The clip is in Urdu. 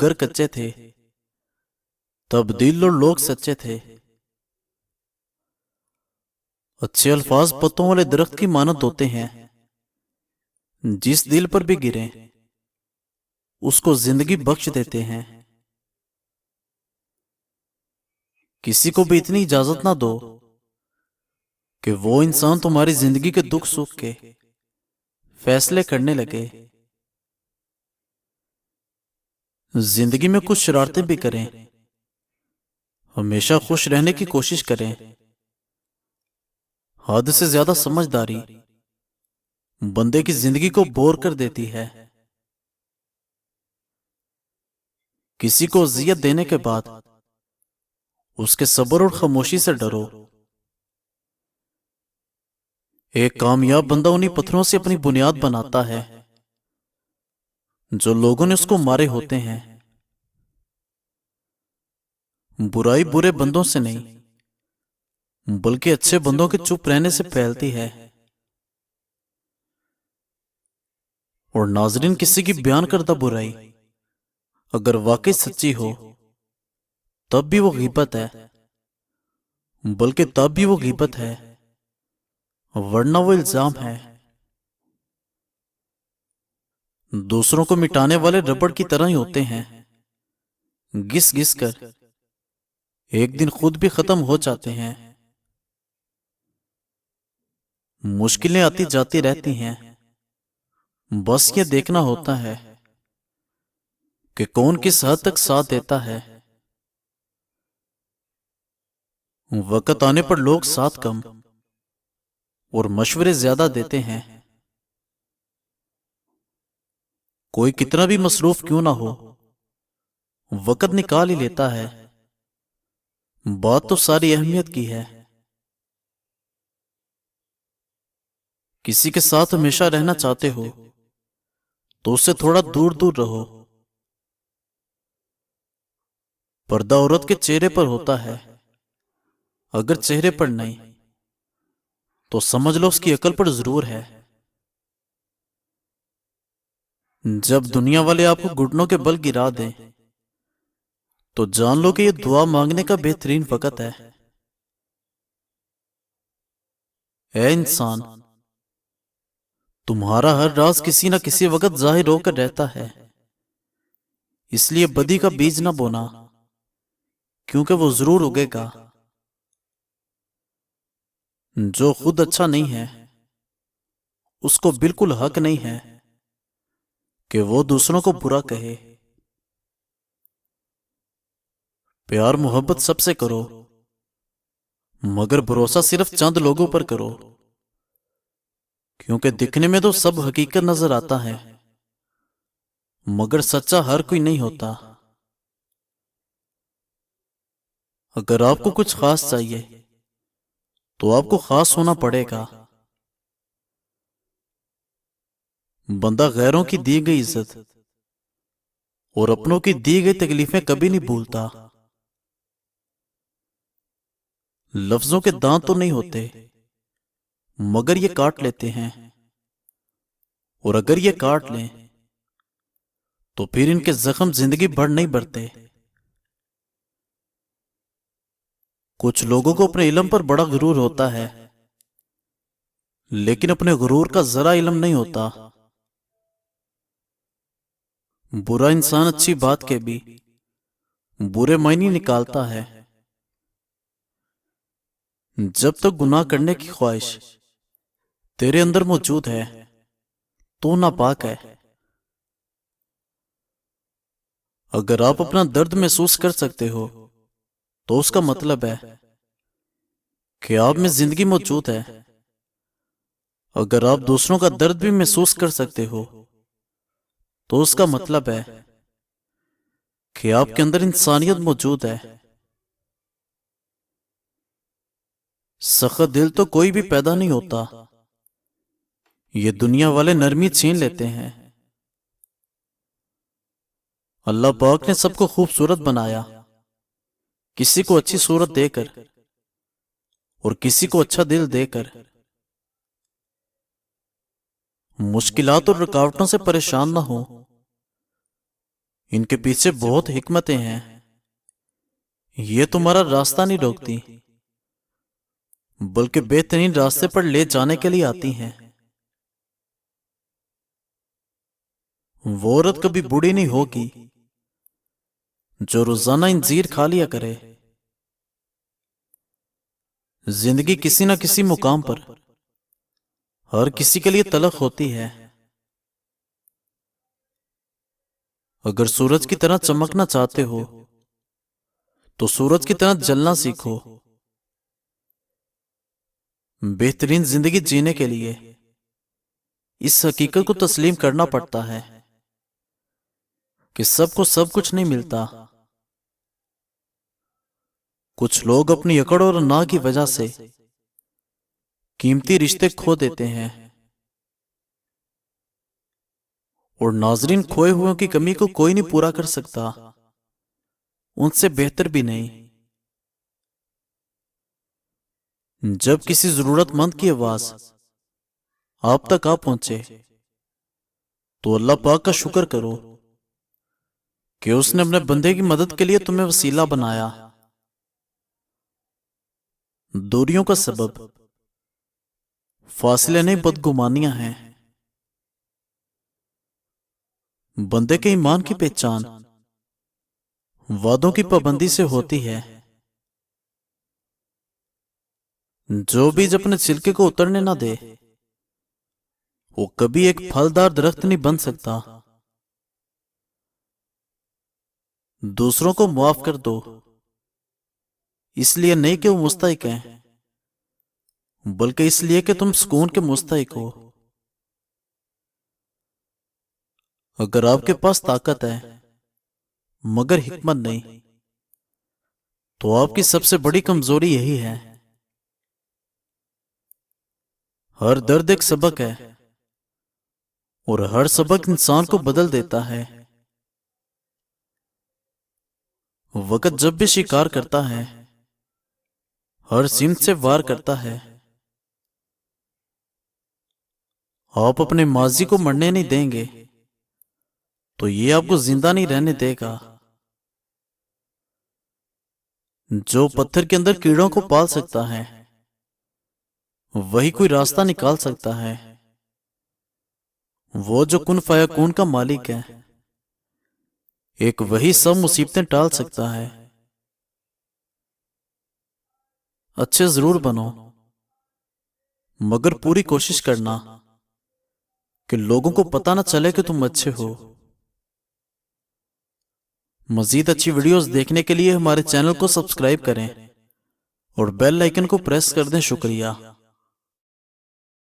گھر کچے تھے تب دل اور لوگ سچے تھے۔ اچھے الفاظ پتوں والے درخت کی مانند ہوتے ہیں، جس دل پر بھی گریں اس کو زندگی بخش دیتے ہیں۔ کسی کو بھی اتنی اجازت نہ دو کہ وہ انسان تمہاری زندگی کے دکھ سکھ کے فیصلے کرنے لگے۔ زندگی میں کچھ شرارتیں بھی کریں، ہمیشہ خوش رہنے کی کوشش کریں۔ حد سے زیادہ سمجھداری بندے کی زندگی کو بور کر دیتی ہے۔ کسی کو اذیت دینے کے بعد اس کے صبر اور خاموشی سے ڈرو۔ ایک کامیاب بندہ انہی پتھروں سے اپنی بنیاد بناتا ہے جو لوگوں نے اس کو مارے ہوتے ہیں۔ برائی برے بندوں سے نہیں بلکہ اچھے بندوں کے چپ رہنے سے پھیلتی ہے۔ اور ناظرین، کسی کی بیان کردہ برائی اگر واقعی سچی ہو تب بھی وہ غیبت ہے، بلکہ تب بھی وہ غیبت ہے ورنہ وہ الزام ہے۔ دوسروں کو مٹانے والے ربڑ کی طرح ہی ہوتے ہیں، گھس گھس کر ایک دن خود بھی ختم ہو جاتے ہیں۔ مشکلیں آتی جاتی رہتی ہیں، بس یہ دیکھنا ہوتا ہے کہ کون کس حد تک ساتھ دیتا ہے۔ وقت آنے پر لوگ ساتھ کم اور مشورے زیادہ دیتے ہیں۔ کوئی کتنا بھی مصروف کیوں نہ ہو وقت نکال ہی لیتا ہے۔ بات تو ساری اہمیت کی ہے۔ کسی کے ساتھ ہمیشہ رہنا چاہتے ہو تو اس سے تھوڑا دور دور رہو۔ پردہ عورت کے چہرے پر ہوتا ہے، اگر چہرے پر نہیں تو سمجھ لو اس کی عقل پر ضرور ہے۔ جب دنیا والے آپ کو گھٹنوں کے بل گرا دیں تو جان لو کہ یہ دعا مانگنے کا بہترین وقت ہے۔ اے انسان، تمہارا ہر راز کسی نہ کسی وقت ظاہر ہو کر رہتا ہے، اس لیے بدی کا بیج نہ بونا، کیونکہ وہ ضرور اگے گا۔ جو خود اچھا نہیں ہے اس کو بالکل حق نہیں ہے کہ وہ دوسروں کو برا کہے۔ پیار محبت سب سے کرو، مگر بھروسہ صرف چند لوگوں پر کرو، کیونکہ دکھنے میں تو سب حقیقت نظر آتا ہے مگر سچا ہر کوئی نہیں ہوتا۔ اگر آپ کو کچھ خاص چاہیے تو آپ کو خاص ہونا پڑے گا۔ بندہ غیروں کی دی گئی عزت اور اپنوں کی دی گئی تکلیفیں کبھی نہیں بھولتا۔ لفظوں کے دانت تو نہیں ہوتے مگر یہ کاٹ لیتے ہیں، اور اگر یہ کاٹ لیں تو پھر ان کے زخم زندگی بھر نہیں بھرتے۔ کچھ لوگوں کو اپنے علم پر بڑا غرور ہوتا ہے، لیکن اپنے غرور کا ذرا علم نہیں ہوتا۔ برا انسان اچھی بات کے بھی برے معنی نکالتا ہے۔ جب تک گناہ کرنے کی خواہش تیرے اندر موجود ہے تو ناپاک ہے۔ اگر آپ اپنا درد محسوس کر سکتے ہو تو اس کا مطلب ہے کہ آپ میں زندگی موجود ہے۔ اگر آپ دوسروں کا درد بھی محسوس کر سکتے ہو تو اس کا مطلب ہے کہ آپ کے اندر انسانیت موجود ہے۔ سخت دل تو کوئی بھی پیدا نہیں ہوتا، یہ دنیا والے نرمی چھین لیتے ہیں۔ اللہ پاک نے سب کو خوبصورت بنایا، کسی کو اچھی صورت دے کر اور کسی کو اچھا دل دے کر۔ مشکلات اور رکاوٹوں سے پریشان نہ ہو، ان کے پیچھے بہت حکمتیں ہیں، یہ تمہارا راستہ نہیں روکتی بلکہ بہترین راستے پر لے جانے کے لیے آتی ہیں۔ وہ عورت کبھی بوڑھی نہیں ہوگی جو روزانہ انجیر کھا لیا کرے۔ زندگی کسی نہ کسی مقام پر ہر کسی کے لیے تلخ ہوتی ہے۔ اگر سورج کی طرح چمکنا چاہتے ہو تو سورج کی طرح جلنا سیکھو۔ بہترین زندگی جینے کے لیے اس حقیقت کو تسلیم کرنا پڑتا ہے کہ سب کو سب کچھ نہیں ملتا۔ کچھ لوگ اپنی اکڑ اور نا کی وجہ سے قیمتی رشتے کھو دیتے ہیں، اور ناظرین، کھوئے ہوئوں کی کمی کو کوئی نہیں پورا کر سکتا، ان سے بہتر بھی نہیں۔ جب کسی ضرورت مند کی آواز آپ تک آ پہنچے تو اللہ پاک کا شکر کرو کہ اس نے اپنے بندے کی مدد کے لیے تمہیں وسیلہ بنایا۔ دوریوں کا سبب فاصلے نہیں، بدگمانیاں ہیں۔ بندے کے ایمان کی پہچان وعدوں کی پابندی سے ہوتی ہے۔ جو بیج اپنے چھلکے کو اترنے نہ دے وہ کبھی ایک پھلدار درخت نہیں بن سکتا۔ دوسروں کو معاف کر دو، اس لیے نہیں کہ وہ مستحق ہیں بلکہ اس لیے کہ تم سکون کے مستحق ہو۔ اگر آپ کے پاس طاقت ہے مگر حکمت نہیں تو آپ کی سب سے بڑی کمزوری یہی ہے۔ ہر درد ایک سبق ہے اور ہر سبق انسان کو بدل دیتا ہے۔ وقت جب بھی شکار کرتا ہے ہر سمت سے وار کرتا ہے۔ آپ اپنے ماضی کو مرنے نہیں دیں گے تو یہ آپ کو زندہ نہیں رہنے دے گا۔ جو پتھر کے اندر کیڑوں کو پال سکتا ہے وہی کوئی راستہ نکال سکتا ہے۔ وہ جو کن فیکون کا مالک ہے ایک وہی سب مصیبتیں ٹال سکتا ہے۔ اچھے ضرور بنو مگر پوری کوشش کرنا کہ لوگوں کو پتہ نہ چلے کہ تم اچھے ہو۔ مزید اچھی ویڈیوز دیکھنے کے لیے ہمارے چینل کو سبسکرائب کریں اور بیل آئیکن کو پریس کر دیں۔ شکریہ۔